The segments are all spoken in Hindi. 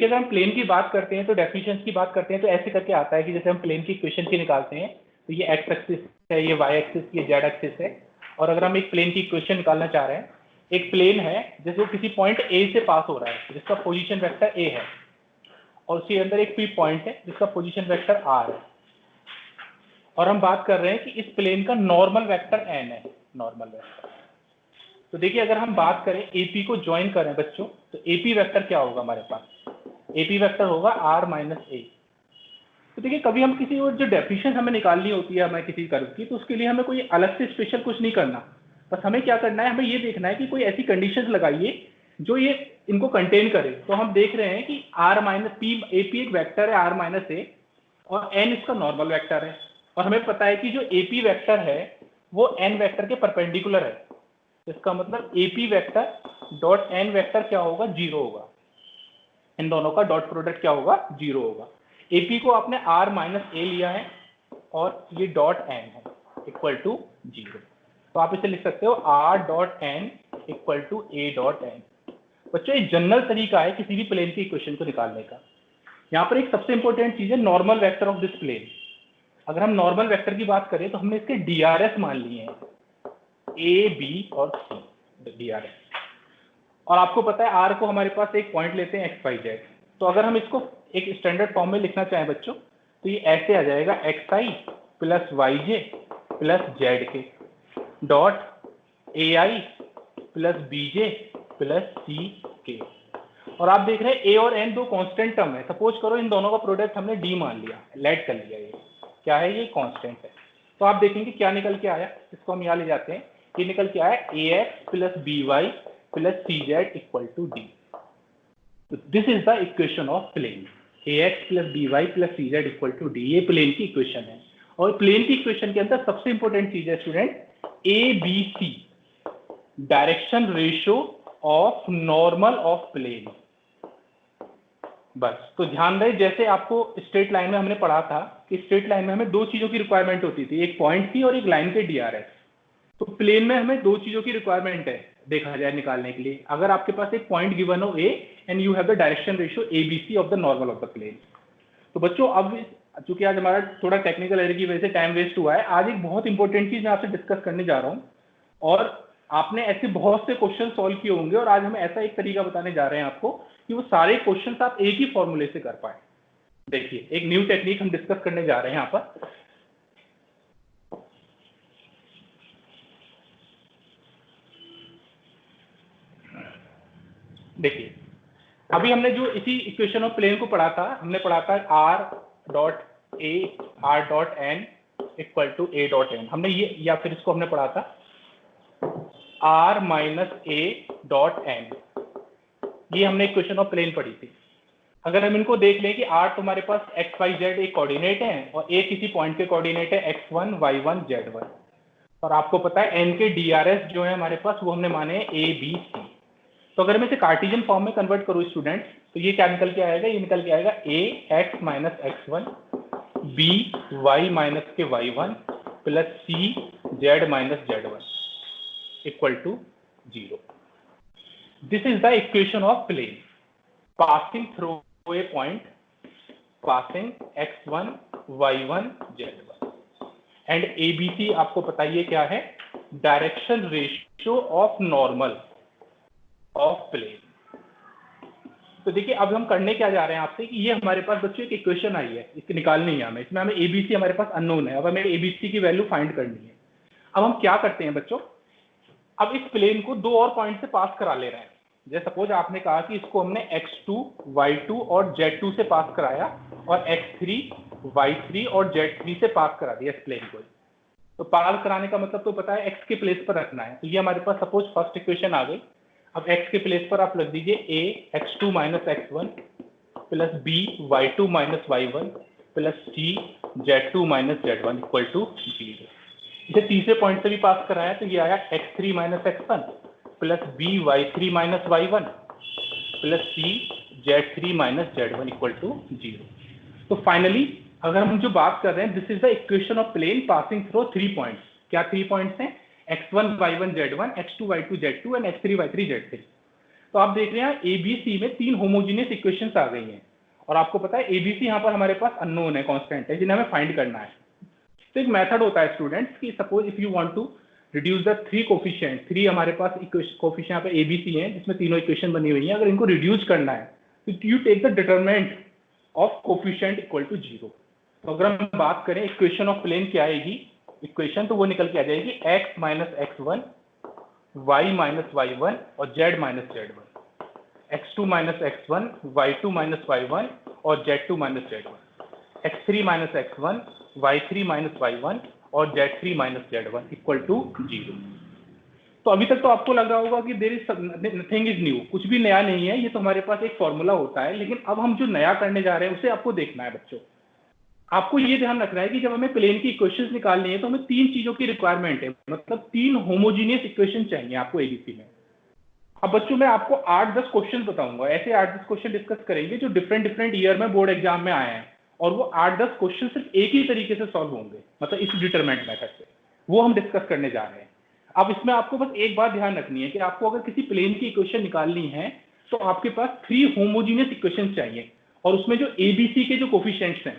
देखिए अगर हम प्लेन की बात करते हैं तो डेफिनेशन की बात करते हैं तो ऐसे करके आता है कि जैसे हम प्लेन की इक्वेशन की निकालते हैं तो ये एक्स एक्सिस है, ये वाई एक्सिस, ये जेड एक्सिस है। और अगर हम एक प्लेन की इक्वेशन निकालना चाह रहे हैं, एक प्लेन है जैसे वो किसी पॉइंट ए से पास हो रहा है जिसका पोजीशन वेक्टर ए है, और उसके अंदर एक पी पॉइंट है जिसका पोजीशन वेक्टर आर है, और हम बात कर रहे हैं कि इस प्लेन का नॉर्मल वेक्टर एन है, नॉर्मल वेक्टर। तो देखिए अगर हम बात करें एपी को ज्वाइन करें बच्चों, तो एपी वेक्टर क्या होगा हमारे पास? एपी वेक्टर होगा आर माइनस ए। तो देखिए कभी हम किसी और जो डेफिनेशन हमें निकालनी होती है हमें किसी कर्व की, तो उसके लिए हमें कोई अलग से स्पेशल कुछ नहीं करना, बस हमें क्या करना है, हमें ये देखना है कि कोई ऐसी कंडीशंस लगाइए जो ये इनको कंटेन करे। तो हम देख रहे हैं कि आर माइनस पी, एपी एक वेक्टर है आर माइनस ए और एन इसका नॉर्मल वेक्टर है, और हमें पता है कि जो एपी वेक्टर है वो एन वेक्टर के परपेंडिकुलर है। इसका मतलब AP vector dot N vector क्या होगा? जीरो होगा। इन दोनों का डॉट प्रोडक्ट क्या होगा? जीरो होगा। एपी को आपने आर माइनस ए लिया है और ये डॉट एन है इक्वल टू जीरो, तो आप इसे लिख सकते हो R dot N equal to A dot N. बच्चों ये जनरल तरीका है किसी भी प्लेन की इक्वेशन को निकालने का। यहाँ पर एक सबसे इंपॉर्टेंट चीज है normal vector of this plane. अगर हम नॉर्मल वेक्टर की बात करें तो हमने इसके डीआरएस मान लिए हैं, ए बी और सी डीआरएस। और आपको पता है आर को हमारे पास एक पॉइंट लेते हैं एक्स वाई जेड। तो अगर हम इसको एक स्टैंडर्ड फॉर्म में लिखना चाहें बच्चों, तो ये ऐसे आ जाएगा X I plus Y J plus Z K dot A I plus B J plus C K. और आप देख रहे हैं ए और एन दो कांस्टेंट टर्म है। सपोज करो इन दोनों का प्रोडक्ट हमने डी मान लिया, लेट कर लिया, ये क्या है? ये कांस्टेंट है। तो आप देखेंगे क्या निकल के आया, इसको हम यहाँ ले जाते हैं, ये निकल के आया A X plus B Y plus C Z equal to D. This is the equation of plane, A X plus B Y plus C Z equal to D. ये प्लेन की इक्वेशन है। और प्लेन की इक्वेशन के अंदर सबसे इंपॉर्टेंट चीज है student, A B C direction ratio of normal of plane. बस तो ध्यान रहे, जैसे आपको स्ट्रेट लाइन में हमने पढ़ा था कि स्ट्रेट लाइन में हमें दो चीजों की रिक्वायरमेंट होती थी, एक पॉइंट की और एक लाइन के डीआरएस। तो प्लेन में हमें दो चीजों की रिक्वायरमेंट है देखा जाए निकालने के लिए। अगर आपके पास एक पॉइंट गिवन हो A and you have the direction ratio A B C of the normal of the plane. तो बच्चों अब चूंकि आज हमारा थोड़ा टेक्निकल एरर की वजह से टाइम वेस्ट हुआ है, आज एक बहुत इंपॉर्टेंट चीज मैं आपसे डिस्कस करने जा रहा हूँ। और आपने ऐसे बहुत से क्वेश्चन सॉल्व किए होंगे और आज हम ऐसा एक तरीका बताने जा रहे हैं आपको कि वो सारे क्वेश्चंस आप एक ही फॉर्मूले से कर पाए। देखिए एक न्यू टेक्निक हम डिस्कस करने जा रहे हैं यहाँ पर। देखिए अभी हमने जो इसी इक्वेशन ऑफ प्लेन को पढ़ा था, हमने पढ़ा था R dot A R dot N equal to A dot N. हमने ये, या फिर इसको हमने पढ़ा था R minus A dot N. ये हमने इक्वेशन ऑफ प्लेन पढ़ी थी। अगर हम इनको देख लें कि आर तुम्हारे पास एक्स वाई जेड एक कोऑर्डिनेट है और ए किसी पॉइंट के कोऑर्डिनेट है x1 y1 z1, और आपको पता है एन के डीआरएस जो है हमारे पास वो हमने माने ए बी सी। तो अगर मैं इसे कार्टेशियन फॉर्म में कन्वर्ट करूं स्टूडेंट, तो ये क्या निकल के आएगा? ये निकल के आएगा A X minus x1 B Y minus के y1 plus C Z minus z1 equal to 0। This is the equation of plane passing through a point passing x1 y1 z1 and ABC आपको पता ही है क्या है? Direction ratio of normal of plane. तो देखिए अब हम करने क्या जा रहे हैं आपसे कि ये हमारे पास बच्चों एक इक्वेशन आई है, इसकी निकालनी है हमें, इसमें हमें ABC हमारे पास अननोन है। अब हमें ABC की वैल्यू फाइंड करनी है। अब हम क्या करते हैं बच्चों, अब इस प्लेन को दो और पॉइंट से पास करा ले रहे हैं। जैसे सपोज आपने कहा कि इसको हमने x2, y2 और z2 से पास कराया और x3, y3 और z3 से पास करा दिया इस प्लेन को। तो पास कराने का मतलब तो पता है x के प्लेस पर रखना है। तो ये हमारे पास सपोज फर्स्ट इक्वेशन आ गई। अब x के प्लेस पर आप रख दीजिए a x2 minus x1 plus b y2 minus y1 plus c z2 minus z1 equal to 0। इसे तीसरे पॉइंट से भी पास कराया तो ये आया x3 minus x1 plus B y3 minus y1 plus C z3 minus z1 equal to 0। तो फाइनली अगर हम जो बात कर रहे हैं, this is the equation of plane passing through 3 points. क्या 3 पॉइंट्स हैं? x1 y1 z1, x2 y2 z2 and x3 y3 z3। तो आप देख रहे हैं ABC में 3 होमोजीनियस इक्वेशंस आ गई हैं और आपको पता है ABC यहाँ पर हमारे पास अननोन है, कांस्टेंट है, जिन्हें हमें फाइंड करना है। तो एक मेथड होता है स्टूडेंट्स कि suppose if you want to reduce the 3 coefficient, 3 हमारे पास कोफिशिएंट यहाँ पे ABC हैं जिसमें तीनों इक्वेशन बनी हुई हैं, अगर इनको रिड्यूस करना है तो you take the determinant of coefficient equal to 0। तो अगर हम बात करें इक्वेशन ऑफ प्लेन क्या आएगी इक्वेशन, तो वो निकल के आ जाएगी x minus x1 y minus y1 और z minus z1, x2 minus x1 y2 minus y1 और z2 minus z1, x3 minus x1 y3 minus y1 और z3 minus z1 equal to 0। तो अभी तक तो आपको लग रहा होगा कि there is nothing is new, कुछ भी नया नहीं है, ये तो हमारे पास एक फॉर्मूला होता है। लेकिन अब हम जो नया करने जा रहे हैं उसे आपको देखना है बच्चों। आपको ये ध्यान रखना है कि जब हमें प्लेन की इक्वेशंस निकालनी है तो हमें 3 चीजों की रिक्वायरमेंट है, मतलब 3 होमोजीनियस इक्वेशन चाहिए आपको एबीसी में। अब बच्चों मैं आपको 8-10 क्वेश्चन बताऊंगा, ऐसे 8-10 क्वेश्चन डिस्कस करेंगे जो डिफरेंट ईयर में बोर्ड एग्जाम में आए हैं, और वो 8-10 क्वेश्चन सिर्फ एक ही तरीके से सॉल्व होंगे, मतलब इस डिटरमिनेंट मेथड से, वो हम डिस्कस करने जा रहे हैं। अब इसमें आपको बस एक बात ध्यान रखनी है कि आपको अगर किसी प्लेन की इक्वेशन निकालनी है तो आपके पास 3 होमोजीनियस इक्वेशन चाहिए, और उसमें जो एबीसी के जो कोफिशिएंट्स हैं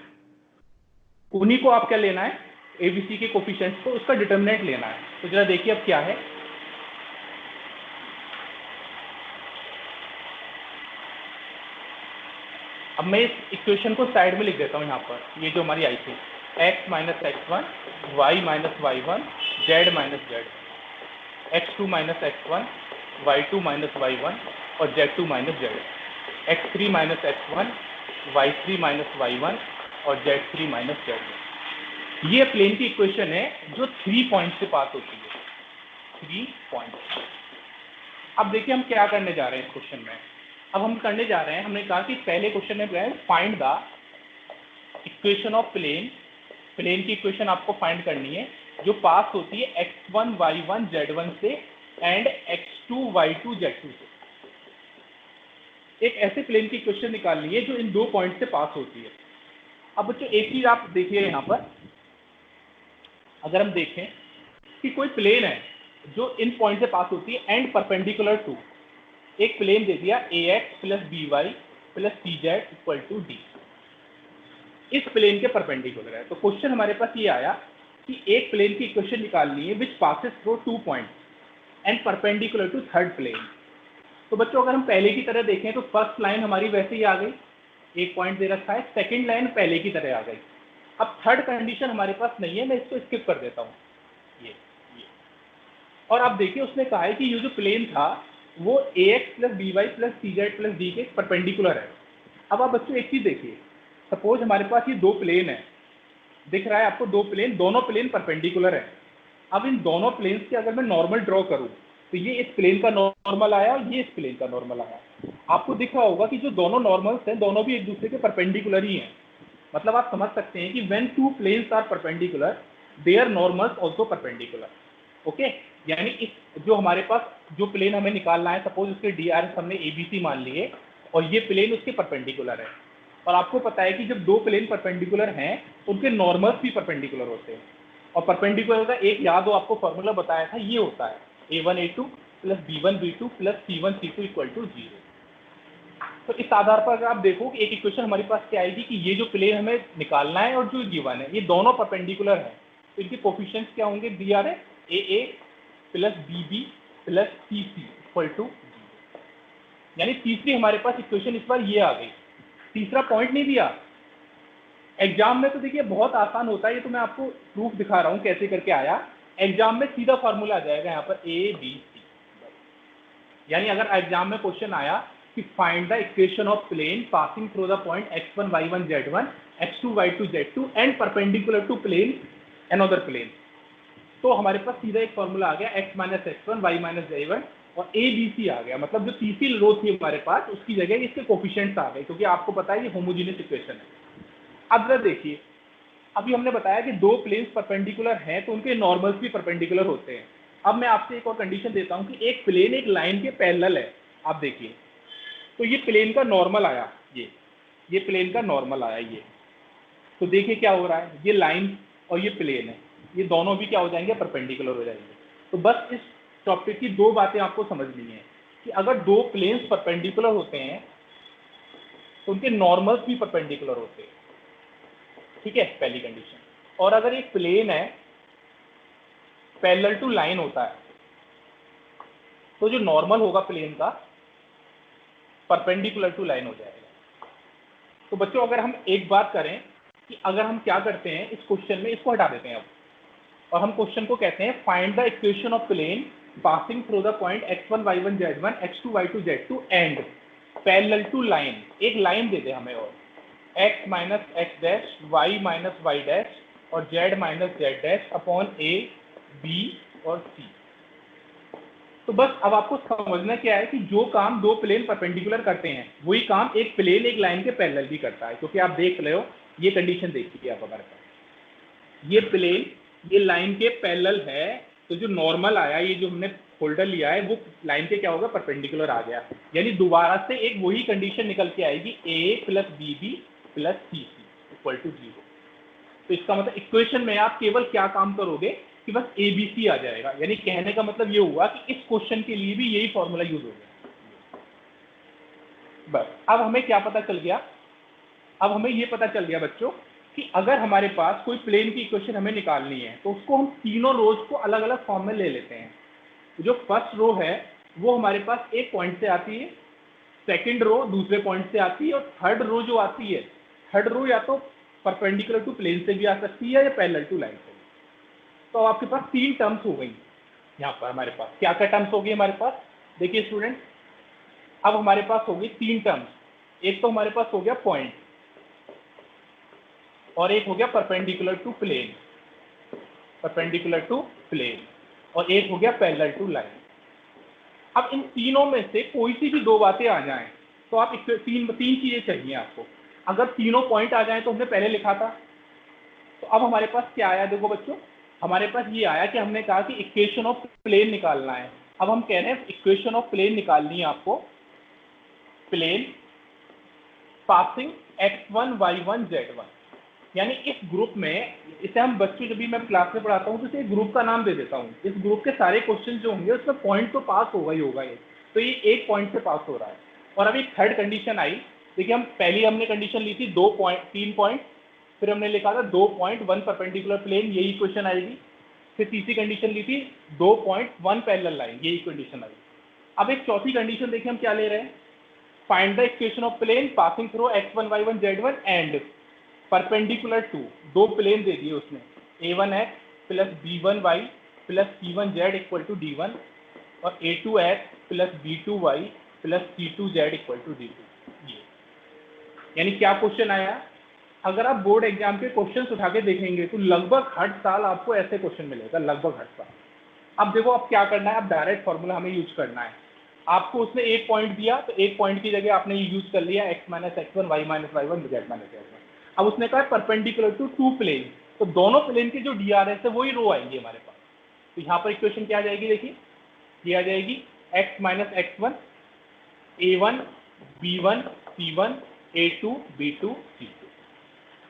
उन्हीं को आप क्या लेना है, एबीसी के कोफिशिएंट्स को, उसका डिटरमिनेंट लेना है। तो जरा देखिए अब क्या है। अब मैं इस इक्वेशन को साइड में लिख देता हूं यहाँ पर, ये जो हमारी आई थी x minus x1 y minus y1 z minus z, x2 minus x1 y2 minus y1 और z2 minus z, x3 minus x1 y3 minus y1 और z3 माइनस z। ये प्लेन की इक्वेशन है जो 3 पॉइंट से पास होती है, 3 पॉइंट। अब देखिए हम क्या करने जा रहे हैं इस क्वेश्चन में। अब हम करने जा रहे हैं, हमने कहा कि पहले क्वेश्चन में है find the equation of plane, plane की इक्वेशन आपको फाइंड करनी है जो पास होती है x1 y1 z1 से एंड x2 y2 z2 से। एक ऐसे प्लेन की इक्वेशन निकालनी है जो इन 2 पॉइंट से पास होती है। अब बच्चों एक चीज आप देखिए यहाँ पर, अगर हम देखें कि कोई प्लेन है जो इन पॉइंट से पास होती है एंड परपेंडिकुलर टू, एक प्लेन दे दिया ax plus by plus cz equal to d, इस प्लेन के परपेंडिकुलर है। तो क्वेश्चन हमारे पास ये आया कि एक प्लेन की इक्वेशन निकालनी है which passes through 2 points and perpendicular to third plane. तो बच्चों अगर हम पहले की तरह देखें तो फर्स्ट लाइन हमारी वैसे ही आ गई, एक पॉइंट दे रखा है, सेकंड लाइन पहले की तरह आ गई। अब थर्ड कंडीशन हमारे पास नहीं है, मैं इसको स्किप कर देता हूँ ये। और आप देखिए उसने कहा है कि ये जो प्लेन था वो ax plus by plus cz plus d के परपेंडिकुलर है। अब आप बच्चों एक चीज देखिए, सपोज हमारे पास ये 2 प्लेन है, दिख रहा है आपको 2 प्लेन, दोनों प्लेन परपेंडिकुलर है। अब इन दोनों प्लेन्स के अगर मैं नॉर्मल ड्रॉ करूं तो ये इस प्लेन का नॉर्मल आया और ये इस प्लेन का नॉर्मल आया। आपको दिख रहा होगा कि जो दोनों नॉर्मल्स हैं दोनों भी एक दूसरे के परपेंडिकुलर ही हैं। मतलब आप समझ सकते हैं कि when 2 planes are perpendicular their normals also perpendicular. Okay, यानी इस जो हमारे पास जो प्लेन हमें निकालना है, सपोज उसके DRS हमने ABC मान लिए और ये प्लेन उसके परपेंडिकुलर है, और आपको पता है कि जब 2 प्लेन परपेंडिकुलर हैं तो उनके नॉर्मल्स भी परपेंडिकुलर होते हैं। और परपेंडिकुलर का एक याद हो आपको फॉर्मूला बताया था, ये होता है a1 a2 plus b1 b2 plus c1 c2 equal to 0। तो इस आधार पर अगर आप देखो कि एक इक्वेशन हमारे पास क्या आएगी कि ये जो प्लेन हमें निकालना है और जो गिवन है ये दोनों परपेंडिकुलर हैं, तो इनके कोफिशिएंट्स क्या होंगे, DRS AA plus BB plus CC equal to 0। यानी तीसरी हमारे पास इक्वेशन इस बार ये आ गई, तीसरा पॉइंट नहीं दिया। एग्जाम में तो देखिए बहुत आसान होता है, ये तो मैं आपको प्रूफ दिखा रहा हूँ कैसे करके आया। एग्जाम में सीधा फॉर्मूला आ जाएगा यहाँ पर ABC। यानी अगर एग्जाम में क्वेश्चन आया कि find the equation of plane passing through the point x1 y1 z1 x2 y2 z2 and perpendicular to plane another plane, तो हमारे पास सीधा एक फॉर्मूला आ गया x minus x1 y minus y1 और ABC आ गया। मतलब जो तीसरी रो थी हमारे पास उसकी जगह इसके कोफिशिएंट्स आ गए, क्योंकि आपको पता है ये होमोजेनियस इक्वेशन है। अब जरा देखिए, अभी हमने बताया कि 2 प्लेन्स परपेंडिकुलर हैं तो उनके नॉर्मल्स भी परपेंडिकुलर होते हैं। अब मैं आपसे एक और कंडीशन देता हूं कि एक प्लेन एक लाइन के पैरेलल है। आप देखिए तो ये प्लेन का नॉर्मल आया, ये प्लेन का नॉर्मल आया ये, तो देखिए क्या हो रहा है, ये लाइन और ये प्लेन है, ये दोनों भी क्या हो जाएंगे, परपेंडिकुलर हो जाएंगे। तो बस इस टॉपिक की 2 बातें आपको समझनी है। कि अगर दो प्लेन्स परपेंडिकुलर होते हैं तो उनके नॉर्मल्स भी परपेंडिकुलर होते हैं, ठीक है, पहली कंडीशन। और अगर एक प्लेन है पैरेलल टू लाइन होता है तो जो नॉर्मल होगा प्लेन का परपेंडिकुलर टू लाइन हो जाएगा। तो बच्चों अगर हम एक बात करें कि अगर हम क्या करते हैं इस क्वेश्चन में, इसको हटा देते हैं अब, और हम क्वेश्चन को कहते हैं find the equation of plane passing through the point x1 y1 z1 x2 y2 z2 and parallel to line. एक लाइन दे दे हमें और x minus X dash y minus Y dash और z minus Z dash upon a b और c। तो बस अब आपको समझना क्या है कि जो काम दो प्लेन परपेंडिकुलर करते हैं वही काम एक प्लेन एक लाइन के पैरेलल भी करता है। क्योंकि आप देख रहे हो ये कंडीशन देखिए आप हमारे पास, ये प्लेन ये लाइन के पैरेलल है, तो जो नॉर्मल आया ये जो हमने फोल्डर लिया है वो लाइन के क्या होगा परपेंडिकुलर आ गया, यानी दोबारा से एक वही कंडीशन निकल के आएगी a plus B B plus C C equal to 0। तो इसका मतलब इक्वेशन में आप केवल क्या काम करोगे कि बस ए बी सी आ जाएगा, यानी कहने का मतलब ये हुआ कि इस क्वेश्चन के लिए भी यही फॉर्मूला यूज हो गया। बस अब हमें क्या पता चल गया, अब हमें ये पता चल गया बच्चों कि अगर हमारे पास कोई प्लेन की इक्वेशन हमें निकालनी है तो उसको हम तीनों रोज को अलग अलग फॉर्म में ले लेते हैं। जो फर्स्ट रो है वो हमारे पास एक पॉइंट से आती है, सेकंड रो दूसरे पॉइंट से आती है, और थर्ड रो जो आती है, थर्ड रो या तो परपेंडिकुलर टू प्लेन से भी आ सकती है या पैरेलल टू लाइन से। तो आपके पास तीन टर्म्स हो गई यहाँ पर। हमारे पास क्या क्या टर्म्स हो गई हमारे पास, देखिए स्टूडेंट, अब हमारे पास हो गई तीन टर्म्स। एक तो हमारे पास हो गया पॉइंट, और एक हो गया perpendicular to plane, perpendicular to plane, और एक हो गया पैरेलल टू लाइन। अब इन तीनों में से कोई सी भी दो बातें आ जाएं तो आप तीन चीजें चाहिए आपको। अगर तीनों पॉइंट आ जाएं तो हमने पहले लिखा था, तो अब हमारे पास क्या आया, देखो बच्चों हमारे पास ये आया कि हमने कहा कि इक्वेशन ऑफ प्लेन निकालना है। अब हम कह रहे हैं इक्वेशन ऑफ प्लेन निकालनी है आपको, plane passing x1 y1 z1, यानी इस ग्रुप में, इसे हम बच्चों जब भी मैं क्लास में पढ़ाता हूँ तो इसे ग्रुप का नाम दे देता हूँ। इस ग्रुप के सारे क्वेश्चन जो होंगे उसमें पॉइंट तो पास होगा ही होगा ये, तो ये एक पॉइंट से पास हो रहा है। और अभी थर्ड कंडीशन आई, देखिए हम पहली हमने कंडीशन ली थी 2 पॉइंट 3 पॉइंट, फिर हमने लिखा था 2 पॉइंट 1 परपेंडिकुलर प्लेन, यही क्वेश्चन आएगी। फिर तीसरी कंडीशन ली थी 2 पॉइंट 1 पैरेलल लाइन, यही कंडीशन आई। अब एक चौथी कंडीशन देखिए हम क्या ले रहे हैं, find the equation of plane passing through x1 y1 z1 and perpendicular to, दो प्लेन दे दिए उसने, a1x plus b1y plus c1z equal to d1 और a2x plus b2y plus c2z equal to d2। ये यानी क्या क्वेश्चन आया, अगर आप बोर्ड एग्जाम के क्वेश्चंस उठा के देखेंगे तो लगभग हर साल आपको ऐसे क्वेश्चन मिलेगा, लगभग हर साल। अब देखो अब क्या करना है, अब डायरेक्ट फॉर्मूला हमें यूज करना है। आपको उसने एक पॉइंट दिया तो एक पॉइंट की जगह आपने यूज कर लिया x minus x1 y minus y1 z minus z1। अब उसने कहा परपेंडिकुलर टू टू प्लेन, तो दोनों प्लेन के जो DRS है वही रो आएंगे हमारे पास। तो यहाँ पर इक्वेशन क्या आ जाएगी, देखिए ये आ जाएगी x minus x1 a1 b1 c1 a2 b2 c2।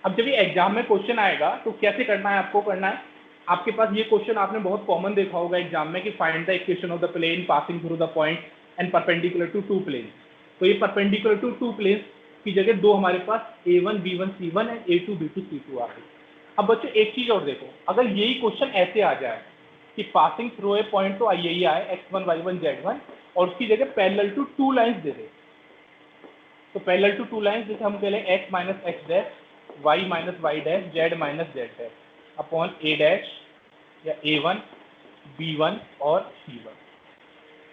अब जब ये एग्जाम में क्वेश्चन आएगा तो कैसे करना है आपको करना है, आपके पास ये क्वेश्चन आपने बहुत कॉमन देखा होगा एग्जाम में कि find the equation of the plane passing through the point and perpendicular to two plane. तो ये परपेंडिकुलर टू टू प्लेन की जगह दो हमारे पास a1 b1 c1 and a2 b2 c2 आ गई। अब बच्चों एक चीज और देखो, अगर यही क्वेश्चन ऐसे आ जाए कि पासिंग थ्रू ए पॉइंट तो यही आए x1 y1 z1 और उसकी जगह पैरेलल टू टू लाइंस दे दे, तो पैरेलल टू टू लाइंस जैसे हम कह लें x minus X dash y minus Y dash z minus Z dash upon a dash या a1 b1 और c1,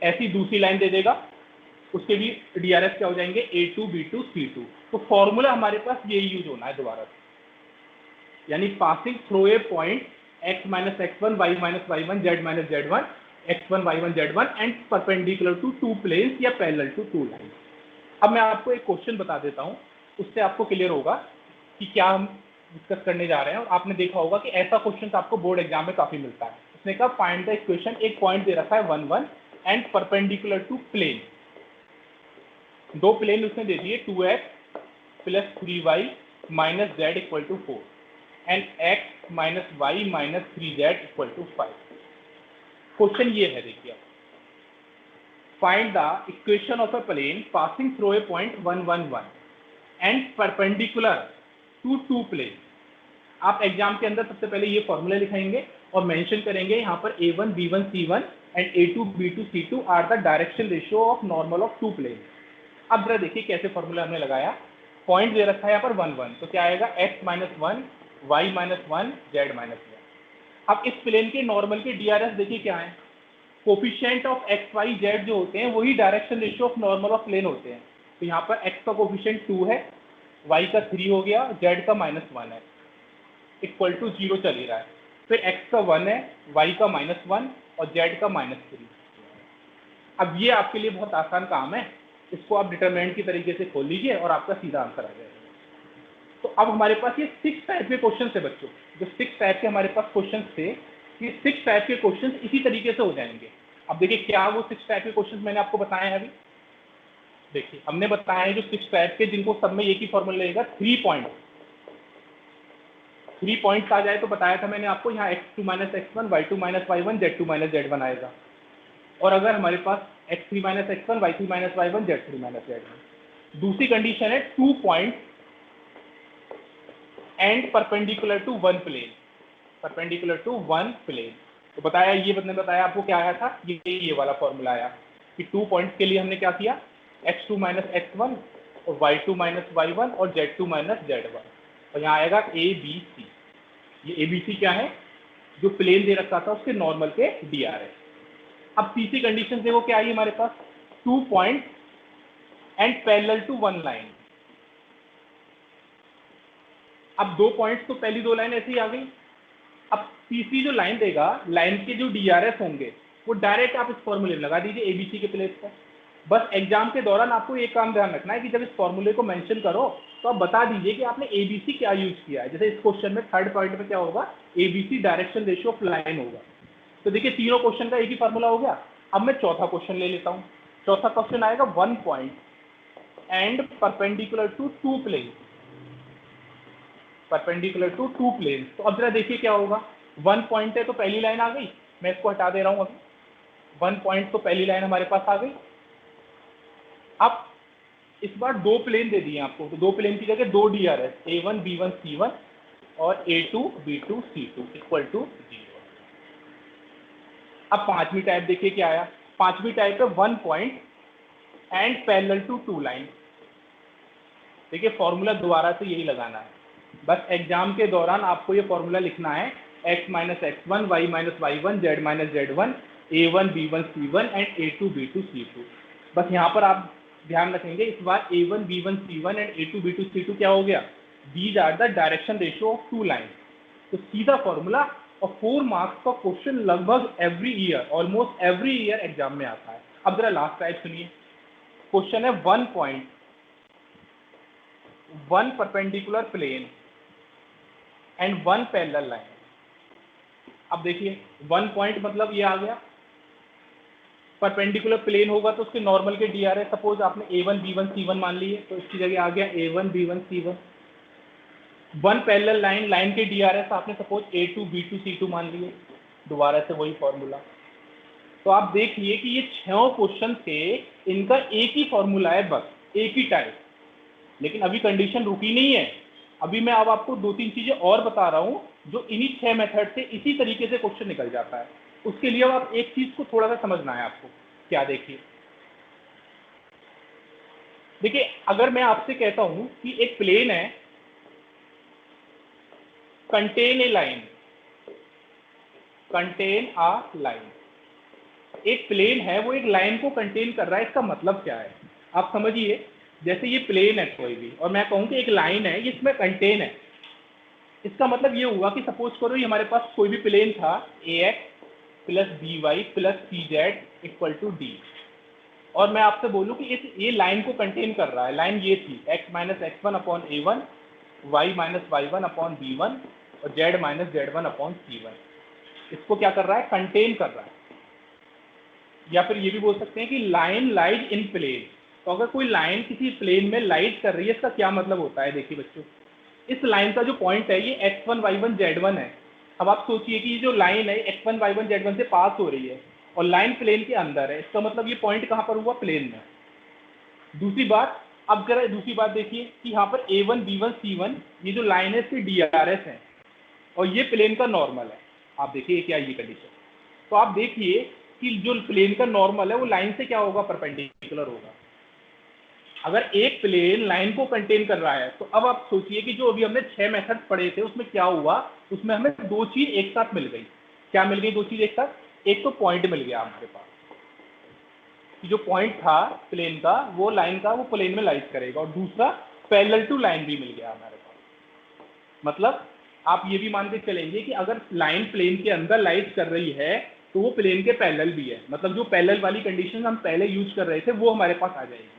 ऐसी दूसरी लाइन दे देगा, उसके भी DRS क्या हो जाएंगे a2 b2 c2। तो फॉर्मूला हमारे पास यही यूज होना है दोबारा से, यानी passing through a point x minus x1 y minus y1 z minus z1 x1 y1 z1 and perpendicular to two planes या पैरेलल टू टू लाइन। अब मैं आपको एक क्वेश्चन बता देता हूं, उससे आपको क्लियर होगा कि क्या हम डिस्कस करने जा रहे हैं। और आपने देखा होगा कि ऐसा क्वेश्चन आपको बोर्ड एग्जाम में काफी मिलता है। उसने कहा फाइंड द इक्वेशन, एक पॉइंट दे रखा है 1 1 एंड परपेंडिकुलर टू प्लेन, दो प्लेन उसने दे दिए 2x plus 3y minus z equal to 4 and x minus Y minus 3z equal to 5। Question ये है, देखिए find the equation of a plane passing through a point 1 1 1 and perpendicular to two plane. आप एग्जाम के अंदर सबसे पहले ये फॉर्मूला लिखाएंगे और मेंशन करेंगे यहाँ पर a1 b1 c1 and a2 b2 c2 are the direction ratio of normal of two plane. अब जरा देखिए कैसे फॉर्मूला हमने लगाया। पॉइंट दे रखा है यहाँ पर 1 1, तो क्या आएगा x minus 1 y minus 1 z minus 1। अब इस प्लेन के नॉर्मल के DRS देखिए क्या है, coefficient of x y z जो होते हैं वही direction ratio of normal of plane होते हैं। तो यहाँ पर x का कोफिशिएंट 2 है, y का 3 हो गया, z का -1 है, इक्वल टू 0 चल ही रहा है। फिर x का 1 है, y का -1 और z का -3। अब ये आपके लिए बहुत आसान काम है, इसको आप डिटरमिनेंट की तरीके से खोल लीजिए और आपका सीधा आंसर आ जाएगा। तो अब हमारे पास ये 6 टाइप के क्वेश्चन थे बच्चों, जो 6 टाइप के हमारे पास क्वेश्चन थे, ये 6 टाइप के क्वेश्चन इसी तरीके से हो जाएंगे। अब देखिए क्या वो 6 टाइप के क्वेश्चन मैंने आपको बताए हैं। अभी देखिए हमने बताया है जो 6 टाइप के, जिनको सब में एक ही फॉर्मूला लगेगा, 3 पॉइंट्स आ जाए तो बताया था मैंने आपको, यहाँ x2 minus x1 y2 minus y1 z2 minus z1 आएगा। और अगर हमारे पास x3 minus x1 y3 minus y1 z3 minus z1। दूसरी कंडीशन है 2 point and perpendicular to one plane, perpendicular to one plane. तो बताया, ये मैंने बताया आपको क्या आया था, ये वाला फॉर्मूला आया कि 2 पॉइंट्स के लिए हमने क्या किया, x2 माइनस x1 और y2 माइनस y1 और z2 माइनस z1। और यहाँ आएगा ABC। ये ABC क्या है, जो प्लेन दे रखा था उसके नॉर्मल के DRS। अब तीसरी कंडीशन देखो क्या आई हमारे पास, 2 point and parallel to one line. अब 2 पॉइंट्स तो पहली 2 लाइन ऐसे ही आ गई। अब तीसरी जो लाइन देगा, लाइन के जो DRS होंगे वो डायरेक्ट आप इस फॉर्मूले में लगा दीजिए ABC के प्लेस पर। बस एग्जाम के दौरान आपको एक काम ध्यान रखना है कि जब इस फॉर्मूले को मेंशन करो तो आप बता दीजिए कि आपने ABC क्या यूज किया है। जैसे इस क्वेश्चन में थर्ड पॉइंट में क्या होगा, ABC direction ratio of line होगा। तो देखिए तीनों क्वेश्चन का एक ही फॉर्मूला हो गया। अब मैं चौथा क्वेश्चन ले लेता हूँ। चौथा क्वेश्चन आएगा 1 point and perpendicular to two plane, perpendicular to two plane. तो अब जरा देखिए क्या होगा, 1 पॉइंट है तो पहली लाइन आ गई, मैं इसको हटा दे रहा हूँ अभी। 1 पॉइंट तो पहली लाइन हमारे पास आ गई। अब इस बार 2 प्लेन दे दिए आपको, तो 2 प्लेन की जगह 2 DRS, A1 B1 C1 और A2 B2 C2 equal to 0। अब पांचवी टाइप देखिए क्या आया, पांचवी टाइप है 1 point and parallel to 2 line. देखिए फॉर्मूला दोबारा से यही लगाना है, बस एग्जाम के दौरान आपको ये फॉर्मूला लिखना है, x minus x1 y minus y1 z minus z1 A1 B1 C1 and A2 B2 C2। बस यहाँ पर आप ध्यान रखेंगे इस बार A1 B1 C1 and A2 B2 C2 क्या हो गया, these are the direction ratio of 2 line. तो सीधा फॉर्मूला, और 4 मार्क्स का क्वेश्चन लगभग every year, almost every year exam में आता है। अब जरा लास्ट टाइप सुनिए, क्वेश्चन है 1 point, 1 perpendicular plane and 1 parallel line. अब देखिए 1 पॉइंट मतलब ये आ गया, परपेंडिकुलर प्लेन होगा तो उसके नॉर्मल के DRS, सपोज आपने A1 B1 C1 मान लिए तो इसकी जगह आ गया A1 B1 C1। 1 parallel line, line के DRS आपने सपोज A2 B2 C2 मान लिए, दोबारा से वही फॉर्मूला। तो आप देखिए कि ये 6 क्वेश्चन थे, इनका एक ही फॉर्मूला है, बस एक ही टाइप। लेकिन अभी कंडीशन रुकी नहीं है, अभी मैं अब आपको 2-3 चीजें और बता रहा हूं जो इन्हीं 6 मेथड से इसी तरीके से क्वेश्चन निकल जाता है। उसके लिए अब आप एक चीज को थोड़ा सा समझना है आपको। क्या देखिए, देखिए अगर मैं आपसे कहता हूं कि एक प्लेन है, contain a line, contain a line, एक प्लेन है वो एक लाइन को कंटेन कर रहा है, इसका मतलब क्या है आप समझिए। जैसे ये प्लेन है कोई भी, और मैं कहूँ कि एक लाइन है, ये इसमें कंटेन है, इसका मतलब ये हुआ कि सपोज करो ये हमारे पास कोई भी प्लेन था, AX plus BY plus CZ equal to D, और मैं आपसे बोलूँ कि ये लाइन को कंटेन कर रहा है। लाइन ये थी x minus x1 upon A1, y minus y1 upon B1 और z minus z1 upon C1। इसको क्या कर रहा है, कंटेन कर रहा है। या फिर ये भी बोल सकते हैं कि लाइन लाइज इन प्लेन। तो अगर कोई लाइन किसी प्लेन में लाइज कर रही है, इसका क्या मतलब होता है, देखिए बच्चों, इस लाइन का जो पॉइंट है ये x1 y1 z1 है। अब आप सोचिए कि ये जो लाइन है x1 y1 z1 से पास हो रही है, और लाइन प्लेन के अंदर है, इसका मतलब ये पॉइंट कहाँ पर हुआ, प्लेन में। दूसरी बात, अब जरा दूसरी बात देखिए कि यहाँ पर A1 B1 C1 ये जो लाइन है इसकी DRS है और ये प्लेन का नॉर्मल है। आप देखिए क्या ये कंडीशन, तो आप देखिए कि जो प्लेन का नॉर्मल है वो लाइन से क्या होगा, परपेंडिकुलर होगा। अगर एक प्लेन लाइन को कंटेन कर रहा है तो अब आप सोचिए कि जो अभी हमने 6 मेथड पढ़े थे उसमें क्या हुआ, उसमें हमें दो चीज एक साथ मिल गई। क्या मिल गई दो चीज एक साथ, एक तो पॉइंट मिल गया हमारे पास कि जो पॉइंट था प्लेन का वो लाइन का वो प्लेन में लाइज करेगा, और दूसरा पैरेलल टू लाइन भी मिल गया हमारे पास। मतलब आप ये भी मान के चलेंगे कि अगर लाइन प्लेन के अंदर लाइज कर रही है तो वो प्लेन के पैरेलल भी है, मतलब जो पैरेलल वाली कंडीशन हम पहले यूज कर रहे थे वो हमारे पास आ जाएगी।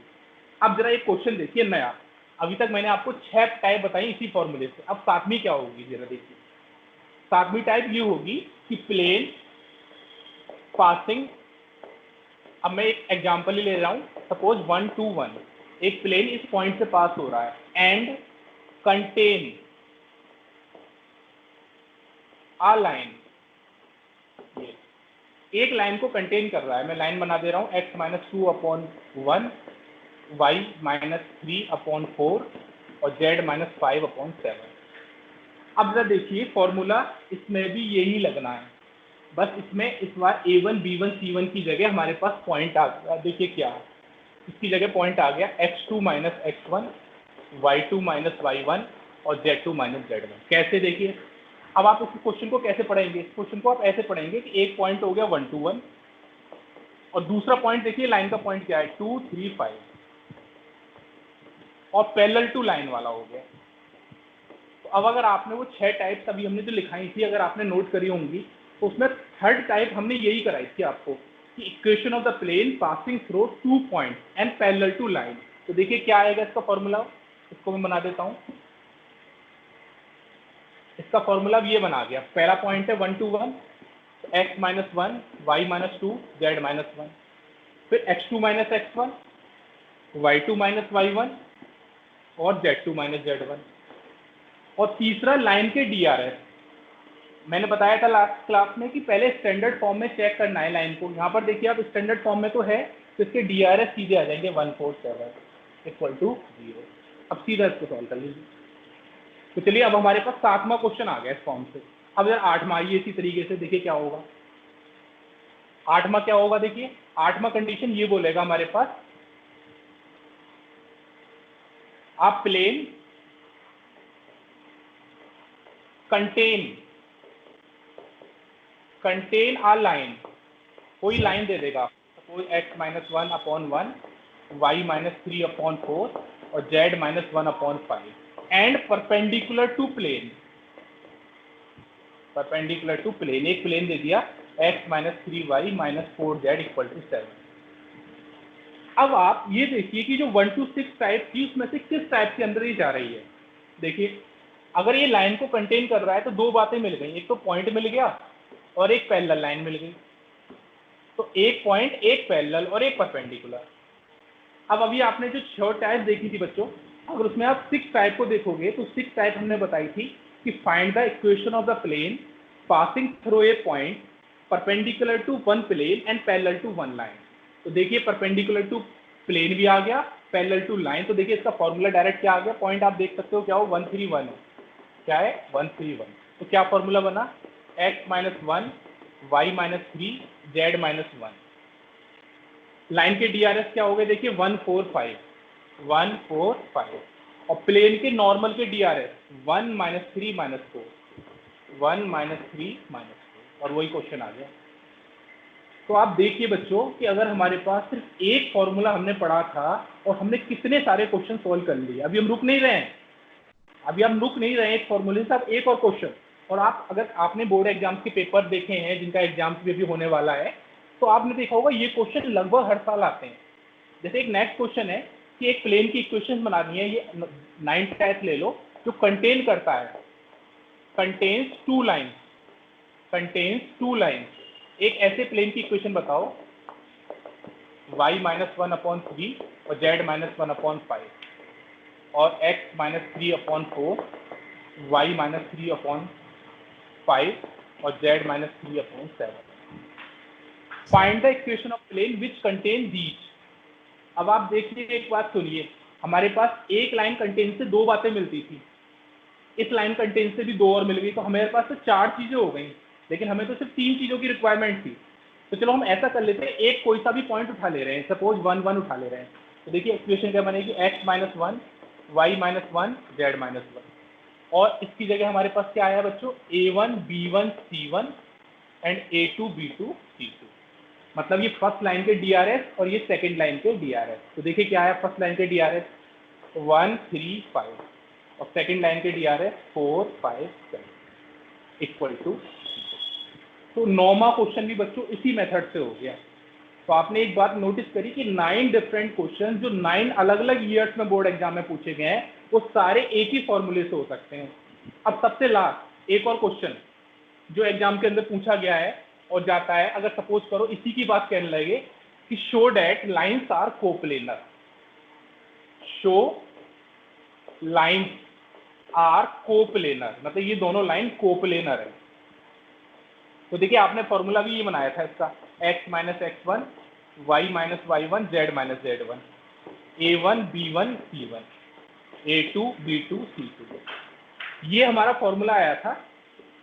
अब जरा एक क्वेश्चन देखिए नया, अभी तक मैंने आपको 6 टाइप बताई इसी फॉर्मूले से, अब सातवीं क्या होगी जरा देखिए। सातवीं टाइप ये होगी कि प्लेन पासिंग, अब मैं एक एग्जांपल ही ले रहा हूं, सपोज 1 2 1 एक प्लेन इस पॉइंट से पास हो रहा है एंड कंटेन आ लाइन, ये एक लाइन को कंटेन कर रहा है। मैं लाइन बना दे रहा हूं x-2/1 y-3/4 और z-5/7। अब जरा देखिए फॉर्मूला इसमें भी यही लगना है, बस इसमें इस बार A1 B1 C1 की जगह हमारे पास पॉइंट आ गया। देखिए क्या है, इसकी जगह पॉइंट आ गया x2 - x1 y2 - y1 और z2 - z1। कैसे देखिए, अब आप इस क्वेश्चन को कैसे पढ़ेंगे, इस क्वेश्चन को आप ऐसे पढ़ेंगे कि एक पॉइंट हो गया 1 2 1 और दूसरा पॉइंट देखिए लाइन का पॉइंट क्या है 2 3 5 और पैरेलल टू लाइन वाला हो गया। तो अब अगर आपने वो 6 टाइप्स अभी हमने जो लिखाई थी अगर आपने नोट करी होंगी तो उसमें थर्ड टाइप हमने यही कराई थी आपको कि equation of the plane passing through 2 point and parallel to line. तो देखिए क्या आएगा इसका फॉर्मूला, इसको मैं बना देता हूं। इसका फॉर्मूला ये बना गया, पहला पॉइंट है 1 2 1 x-1 y-2 z-1, फिर x2 - x1 y2 - y1 और z2 - z1, और तीसरा लाइन के DRS। मैंने बताया था लास्ट क्लास में कि पहले स्टैंडर्ड फॉर्म में चेक करना है लाइन को। यहाँ पर देखिए आप स्टैंडर्ड फॉर्म में तो है, तो इसके DRS सीधे आ जाएंगे 147 = 0। अब सीधा इसको सॉल्व कर लीजिए। तो चलिए अब हमारे पास 7वां क्वेश्चन आ गया इस फॉर्म से। अब यार 8वां आइए इसी तरीके से, देखिए क्या होगा। 8वां क्या होगा, देखिए 8वां कंडीशन ये बोलेगा हमारे पास, आप प्लेन कंटेन आ लाइन, कोई लाइन दे देगा, सपोज x-1/1 y-3/4 और z-1/5 and perpendicular to plane, एक प्लेन दे दिया x-3y-4z = 7। अब आप ये देखिए कि जो 1 to 6 टाइप थी उसमें से किस टाइप के अंदर ये जा रही है। देखिए अगर ये लाइन को कंटेन कर रहा है तो दो बातें मिल गई, एक तो पॉइंट मिल गया और एक पैरेलल लाइन मिल गई। तो एक पॉइंट, एक पैरेलल और एक परपेंडिकुलर। अब अभी आपने जो 6 टाइप देखी थी बच्चों, अगर उसमें आप 6 टाइप को देखोगे तो 6 टाइप हमने बताई थी कि find the equation of the plane passing through a point perpendicular to one plane and parallel to one line. तो देखिए परपेंडिकुलर टू प्लेन भी आ गया, पैरेलल टू लाइन, तो देखिए इसका फॉर्मूला डायरेक्ट क्या आ गया, पॉइंट आप देख सकते हो क्या हो 131 है, क्या है 131। तो क्या फॉर्मूला बना, x-1 y-3 z-1। लाइन के DRS क्या हो गए, देखिए 145 और प्लेन के नॉर्मल के DRS 1 - 3 - 4 1 - 3 - 4 और वही क्वेश्चन आ गया। तो आप देखिए बच्चों कि अगर हमारे पास सिर्फ एक फॉर्मूला हमने पढ़ा था और हमने कितने सारे क्वेश्चन सोल्व कर लिए। अभी हम रुक नहीं रहे हैं, एक फॉर्मूले से, अब एक और क्वेश्चन। और आप अगर आपने बोर्ड एग्जाम्स के पेपर देखे हैं जिनका एग्जाम्स भी होने वाला है तो आपने देखा होगा ये क्वेश्चन लगभग हर साल आते हैं। जैसे एक नेक्स्ट क्वेश्चन है कि एक प्लेन की इक्वेशन बनानी है, ये 9th टाइप ले लो, जो कंटेन करता है, कंटेन्स टू लाइन्स। एक ऐसे प्लेन की इक्वेशन बताओ y-1/3 और z-1/5 और x-3/4 y-3/5 और z-3/7। Find the equation of plane which contain these. अब आप देखिए, एक बात सुनिए, हमारे पास एक लाइन कंटेन से दो बातें मिलती थी, इस लाइन कंटेन से भी दो और मिल गई, तो हमारे पास तो चार चीजें हो गई, लेकिन हमें तो सिर्फ तीन चीजों की रिक्वायरमेंट थी। तो चलो हम ऐसा कर लेते हैं, एक कोई सा भी पॉइंट उठा ले रहे हैं, सपोज 1 1 उठा ले रहे हैं। तो देखिए इक्वेशन क्या बनेगी, x minus 1 y minus 1 z minus 1, और इसकी जगह हमारे पास क्या आया बच्चों, a1 b1 c1 and a2 b2 c2। मतलब ये फर्स्ट लाइन के DRS और ये सेकंड लाइन के DRS। तो देखिए क्या आया, फर्स्ट लाइन के DRS 1 3 5 और सेकंड लाइन के DRS 4 5 7 इक्वल टू। तो 9वां क्वेश्चन भी बच्चों इसी मेथड से हो गया। तो आपने एक बात नोटिस करी कि 9 डिफरेंट क्वेश्चन जो 9 अलग अलग ईयर्स में बोर्ड एग्जाम में पूछे गए हैं, वो सारे एक ही फॉर्मूले से हो सकते हैं। अब सबसे लास्ट एक और क्वेश्चन जो एग्जाम के अंदर पूछा गया है और जाता है, अगर सपोज करो इसी की बात कहने लगे कि show that lines are coplanar, show lines are coplanar, मतलब ये दोनों लाइन कोप्लेनर है। तो देखिए आपने फॉर्मूला भी ये बनाया था इसका, x minus x one y minus y one z minus z one, a1 b1 c1 a2 b2 c2, ये हमारा फॉर्मूला आया था,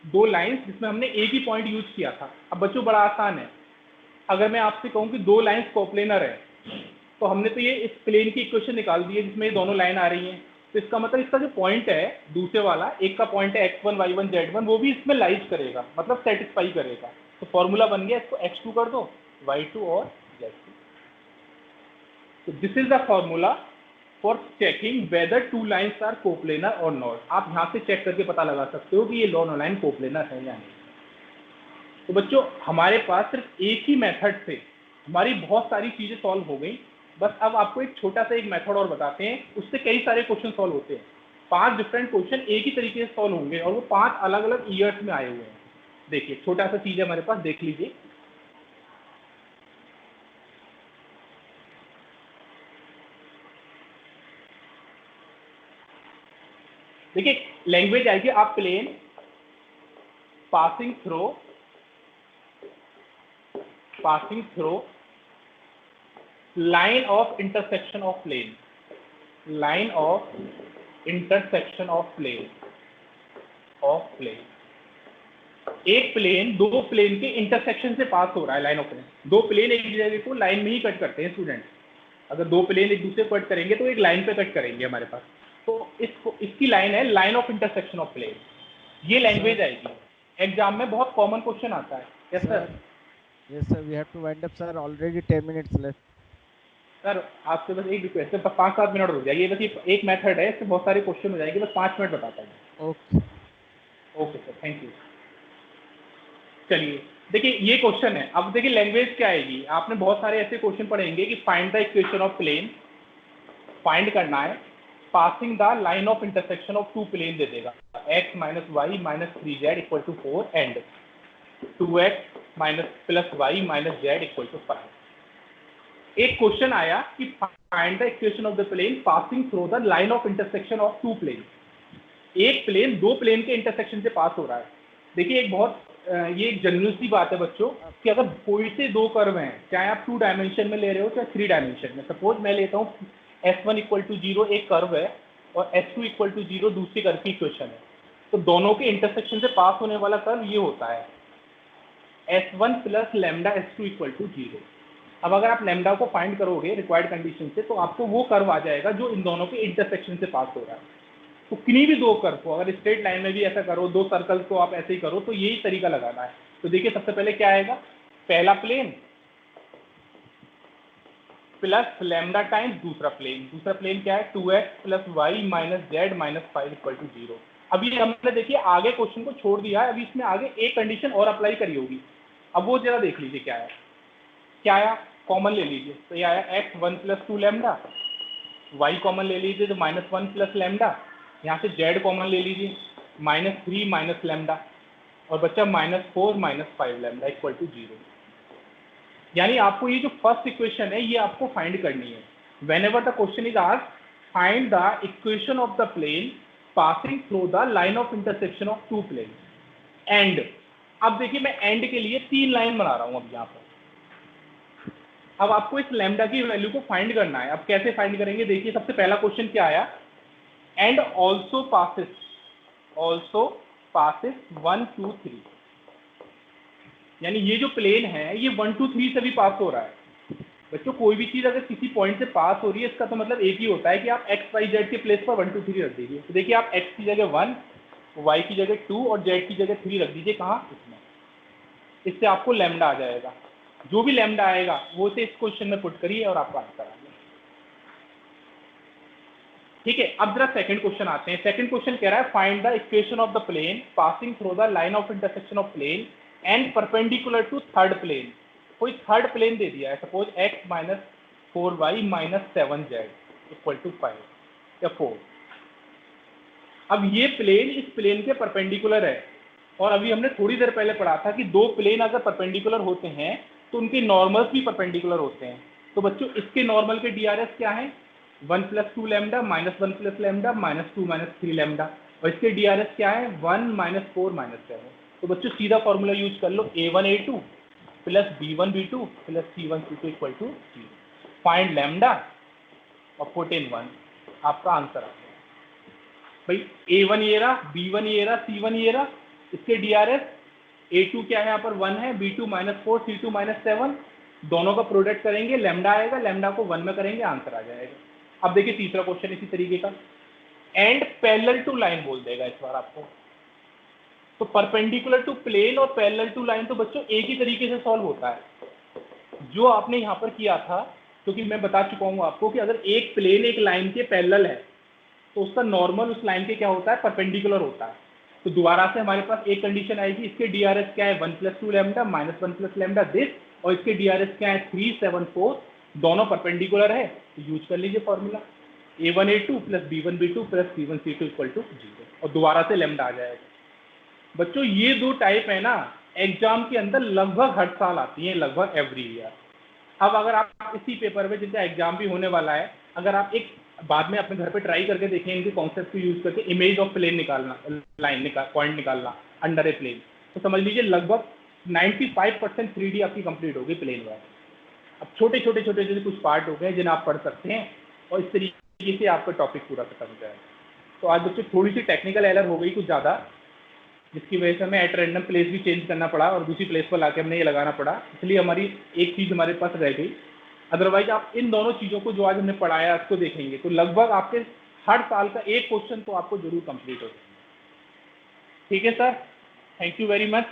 दो लाइंस जिसमें हमने एक ही पॉइंट यूज किया था। अब बच्चों बड़ा आसान है, अगर मैं आपसे कहूँ कि दो लाइंस कोप्लेनर है, तो हमने तो ये इस प्लेन की इक्वेशन निकाल दी है जिसमें ये दोनों लाइन आ रही हैं। तो इसका मतलब इसका जो पॉइंट है दूसरे वाला, एक का पॉइंट है x1 y1 z1, वो भी इसमें लाइज करेगा, मतलब सेटिस्फाई करेगा। तो फॉर्मूला बन गया, इसको x2 कर दो, y2 और z2। तो this is the formula for checking whether two lines are coplanar और नॉट। आप यहाँ से चेक करके पता लगा सकते हो कि ये दोनों लाइन कोप्लेनर है या नहीं। तो बच्चों हमारे पास सिर्फ एक ही मेथड से हमारी बहुत सारी चीजें सॉल्व हो गई। बस अब आपको एक छोटा सा एक मेथड और बताते हैं, उससे कई सारे क्वेश्चन सॉल्व होते हैं। 5 डिफरेंट क्वेश्चन एक ही तरीके से सॉल्व होंगे और वो 5 अलग अलग ईयर्स में आए हुए हैं। देखिए छोटा सा चीज है हमारे पास, देख लीजिए। देखिए लैंग्वेज आएगी, आप plane passing through line of intersection of plane, line of intersection of plane एक प्लेन दो प्लेन के इंटरसेक्शन से पास हो रहा है, लाइन ऑफ प्लेन। दो प्लेन एक दूसरे को लाइन में ही कट करते हैं स्टूडेंट। अगर दो प्लेन एक दूसरे को कट करेंगे तो एक लाइन पे कट करेंगे हमारे पास। तो इसकी लाइन है line of intersection of plane. ये लैंग्वेज आएगी, एग्जाम में बहुत कॉमन क्वेश्चन आता है। Yes sir. Yes sir, we have to wind up sir, already 10 minutes left. Sir आपसे बस एक रिक्वेस्ट है, बस 5-7 मिनट हो जाएगी, बस ये एक मेथड है, इससे बहुत सारे क्वेश्चन हो जाएंगे, बस 5 मिनट बताता हूँ। Okay sir, thank you. चलिए देखिए ये क्वेश्चन है। अब देखिए लैंग्वेज क्या आएगी, आपने बहुत सारे ऐसे क्वेश्चन पढ़ेंगे कि find the equation of plane, find करना है passing the line of intersection of two plane दे देगा, x minus Y minus 3z equal to 4 and 2x minus plus Y minus Z equal to 5। एक क्वेश्चन आया कि find the equation of the plane passing through the line of intersection of two plane. एक प्लेन दो प्लेन के इंटरसेक्शन से पास हो रहा है। देखिए एक बहुत ये एक जनरल सी बात है बच्चों कि अगर कोई से दो कर्व हैं, चाहे आप 2 डायमेंशन में ले रहे हो चाहे 3 डायमेंशन में, सपोज मैं लेता हूँ S1 इक्वल टू 0 एक कर्व है और S2 इक्वल टू 0 दूसरी कर्व की इक्वेशन है, तो दोनों के इंटरसेक्शन से पास होने वाला कर्व ये होता है S1 plus lambda S2 equal to 0। अब अगर आप लैम्डा को फाइंड करोगे रिक्वायर्ड कंडीशन से, तो आपको वो कर्व आ जाएगा जो इन दोनों के इंटरसेक्शन से पास हो रहा है। तो किन्हीं भी दो कर्व को अगर स्ट्रेट लाइन में भी ऐसा करो, दो सर्कल को आप ऐसे ही करो, तो यही तरीका लगाना है। तो देखिए सबसे पहले क्या आएगा, पहला प्लेन प्लस लैम्डा टाइम्स दूसरा प्लेन क्या है 2x plus Y minus z minus 5 equal to 0। अभी हमने देखिए आगे क्वेश्चन को छोड़ दिया है, अभी इसमें आगे एक कंडीशन और अप्लाई करी होगी। अब वो जरा देख लीजिए क्या आया, कॉमन ले लीजिए, तो ये आया x 1 plus 2 lambda, y common ले लीजिए तो माइनस 1 प्लस लैम्डा, यहाँ से जेड कॉमन ले लीजिए -3 माइनस लैम्डा, और बच्चा -4 माइनस 5 लैम्डा इक्वल टू 0। यानी आपको ये जो फर्स्ट इक्वेशन है ये आपको फाइंड करनी है। Whenever the question is asked find the equation of the plane passing through the line of intersection of two plane and. अब देखिए मैं एंड के लिए 3 लाइन बना रहा हूँ अब यहाँ पर, अब आपको इस लैम्डा की वैल्यू को फाइंड करना है। अब कैसे फाइंड करेंगे, देखिए सबसे पहला क्वेश्चन क्या आया, एंड ऑल्सो पासिस 1 2 3, यानी ये जो प्लेन है ये 1 2 3 से भी पास हो रहा है। बच्चों कोई भी चीज अगर किसी पॉइंट से पास हो रही है इसका तो मतलब एक ही होता है कि आप एक्स वाई जेड के प्लेस पर 1 2 3 रख दीजिए। तो देखिए आप एक्स की जगह 1, वाई की जगह 2 और जेड की जगह 3 रख दीजिए, कहाँ, इसमें। इससे आपको लैम्डा आ जाएगा। जो भी लैम्डा आएगा वो से इस क्वेश्चन में पुट करिए और आपका आंसर आ गया। ठीक है, अब जरा सेकंड क्वेश्चन आते हैं। सेकंड क्वेश्चन कह रहा है find the equation of the plane passing through the line of intersection of plane and perpendicular to third plane. कोई थर्ड प्लेन दे दिया है, suppose x minus 4y minus 7z equal to 5 या 4। अब ये प्लेन इस प्लेन के परपेंडिकुलर है, और अभी हमने थोड़ी देर पहले पढ़ा था कि दो प्लेन अगर परपेंडिकुलर होते हैं तो उनके नॉर्मल्स भी परपेंडिकुलर होते हैं। तो बच्चों इसके नॉर्मल के डीआरएस क्या है, 1 + 2 lambda minus 1 + lambda minus 2 - 3 lambda, और इसके डीआरएस क्या है, 1 - 4 - 7। तो बच्चों सीधा फॉर्मूला यूज कर लो, a1 a2 plus b1 b2 plus c1 c2 equal to 0। Find lambda और पुट इन 1, आपका आंसर आ गया। भाई a1 ये रहा, b1 ये रहा, c1 ये रहा, इसके डीआरएस a2 क्या है यहाँ पर 1 है, b2 -4 c2 -7, दोनों का प्रोडक्ट करेंगे, लैम्डा आएगा, लैम्डा को 1 में करेंगे, आंसर आ जाएगा। अब देखिए तीसरा क्वेश्चन इसी तरीके का, एंड पैरेलल टू लाइन बोल देगा इस बार आपको। तो परपेंडिकुलर टू प्लेन और पैरेलल टू लाइन तो बच्चों एक ही तरीके से सॉल्व होता है जो आपने यहाँ पर किया था, क्योंकि मैं बता चुका हूँ आपको कि अगर एक प्लेन एक लाइन के पैरेलल है तो उसका नॉर्मल उस लाइन के क्या होता है, परपेंडिकुलर होता है। तो दोबारा से हमारे पास एक कंडीशन आएगी, इसके डीआरएस क्या है 1 + 2 लैम्डा माइनस 1 + लैम्डा दिस, और इसके डीआरएस क्या है 3 7 4, दोनों परपेंडिकुलर है, तो यूज कर लीजिए formula a1 a2 plus b1 b2 plus c1 c2 equal to 0, और दोबारा से लैम्डा आ जाएगा। बच्चों ये दो टाइप है ना, एग्जाम के अंदर लगभग हर साल आती है, लगभग एवरी ईयर। अब अगर आप इसी पेपर में जिनका एग्जाम भी होने वाला है, अगर आप एक बाद में अपने घर पे ट्राई करके देखें इनके कॉन्सेप्ट को यूज करके, इमेज ऑफ प्लेन निकालना, लाइन पॉइंट निकालना अंडर ए प्लेन, तो समझ लीजिए लगभग 95% 3D आपकी कंप्लीट होगी प्लेन वाली। अब छोटे छोटे छोटे जैसे कुछ पार्ट हो गए जिन्हें आप पढ़ सकते हैं, और इस तरीके से आपका टॉपिक पूरा खत्म हो जाएगा। तो आज बच्चों थोड़ी सी टेक्निकल एरर हो गई कुछ ज़्यादा, जिसकी वजह से हमें एट रैंडम प्लेस भी चेंज करना पड़ा और दूसरी प्लेस पर लाके हमने ये लगाना पड़ा, इसलिए हमारी एक चीज़ हमारे पास रह गई। अदरवाइज आप इन दोनों चीज़ों को जो आज हमने पढ़ाया उसको देखेंगे तो लगभग आपके हर साल का एक क्वेश्चन तो आपको जरूर कंप्लीट हो जाएगा। ठीक है sir, thank you very much.